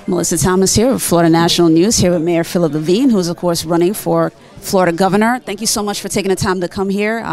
Mellissa Thomas here with Florida National News, here with Mayor Philip Levine, who is, of course, running for Florida governor. Thank you so much for taking the time to come here.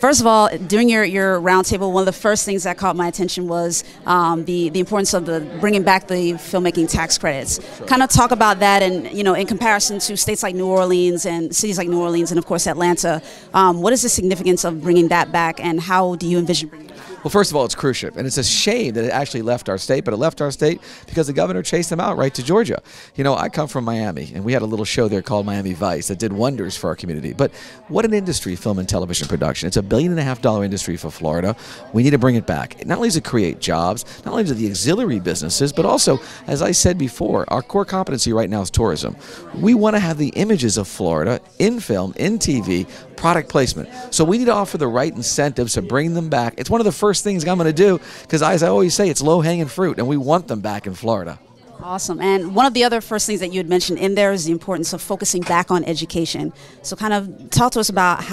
First of all, during your roundtable, one of the first things that caught my attention was the importance of bringing back the filmmaking tax credits. Sure. Kind of talk about that, and in comparison to states like New Orleans and cities like New Orleans and of course Atlanta, what is the significance of bringing that back, and how do you envision bringing it back? Well, first of all, it's cruise ship, and it's a shame that it actually left our state, but it left our state because the governor chased them out right to Georgia. I come from Miami, and we had a little show there called Miami Vice that did wonders for our community. But what an industry, film and television production. It's a $1.5 billion industry for Florida. We need to bring it back. Not only does it create jobs, not only do the auxiliary businesses, but also, as I said before, our core competency right now is tourism. We want to have the images of Florida in film, in TV, product placement. So we need to offer the right incentives to bring them back. It's one of the first things I'm going to do because, as I always say, it's low-hanging fruit, and we want them back in Florida. Awesome. And one of the other first things that you had mentioned in there is the importance of focusing back on education. So kind of talk to us about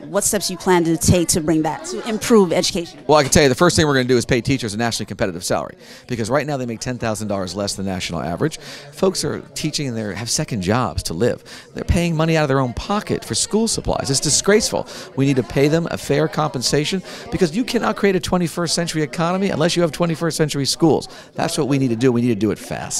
what steps you plan to take to bring that, to improve education. Well, I can tell you the first thing we're going to do is pay teachers a nationally competitive salary, because right now they make $10,000 less than the national average. Folks are teaching and they have second jobs to live. They're paying money out of their own pocket for school supplies. It's disgraceful. We need to pay them a fair compensation, because you cannot create a 21st century economy unless you have 21st century schools. That's what we need to do. We need to do it fast.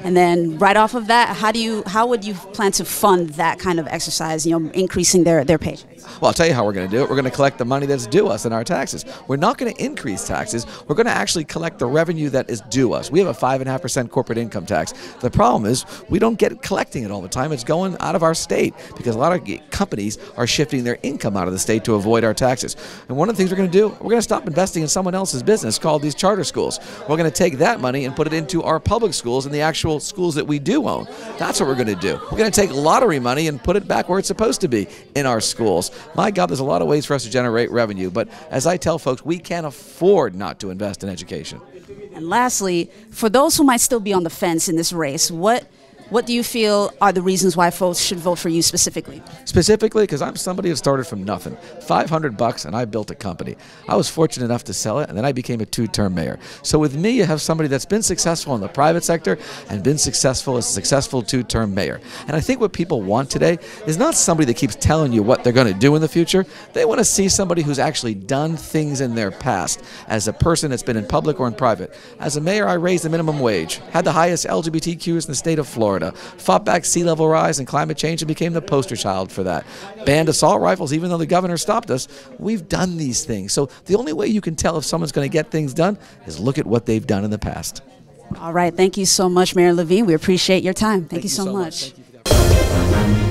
And then right off of that, how would you plan to fund that kind of exercise, increasing their paychecks? Well, I'll tell you how we're going to do it. We're going to collect the money that's due us in our taxes. We're not going to increase taxes. We're going to actually collect the revenue that is due us. We have a 5.5% corporate income tax. The problem is we don't get collecting it all the time. It's going out of our state because a lot of companies are shifting their income out of the state to avoid our taxes. And one of the things we're going to do, we're going to stop investing in someone else's business called these charter schools. We're going to take that money and put it into our public schools and the actual schools that we do own. That's what we're going to do. We're going to take lottery money and put it back where it's supposed to be, in our schools. My God, there's a lot of ways for us to generate revenue, but as I tell folks, we can't afford not to invest in education. And lastly, for those who might still be on the fence in this race, what do you feel are the reasons why folks should vote for you specifically? Specifically, because I'm somebody who started from nothing. $500 and I built a company. I was fortunate enough to sell it, and then I became a two-term mayor. So with me, you have somebody that's been successful in the private sector and been successful as a successful two-term mayor. And I think what people want today is not somebody that keeps telling you what they're going to do in the future. They want to see somebody who's actually done things in their past as a person that's been in public or in private. As a mayor, I raised the minimum wage, had the highest LGBTQs in the state of Florida, fought back sea level rise and climate change and became the poster child for that. Banned assault rifles, even though the governor stopped us. We've done these things. So the only way you can tell if someone's going to get things done is look at what they've done in the past. All right. Thank you so much, Mayor Levine. We appreciate your time. Thank you so much. Thank you.